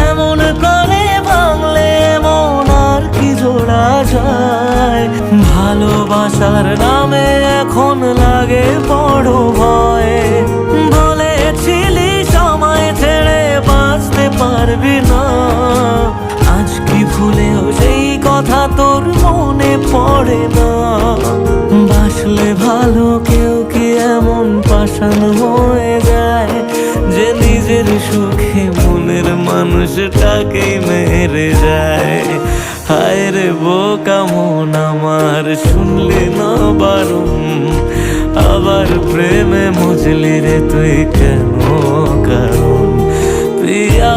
এমন করে ভাঙলে মন আর কি জোড়া যায়। ভালোবাসার নামে এখন লাগে বড় ভয়। বলেছিলি সময় ছেড়ে বাঁচতে পারবি না, আজ কি ভুলেও সেই কথা তোর মনে পড়ে না? বাসলে ভালো কেউ কি এমন পাষাণ হয়ে যায় যে নিজের সুখে মনের মানুষটাকেই মেরে যায়? হায় রে বোকা মন আমার, শুনলি না বারণ, আবার প্রেমে মজলি রে তুই কেন কারণ? প্রিয়া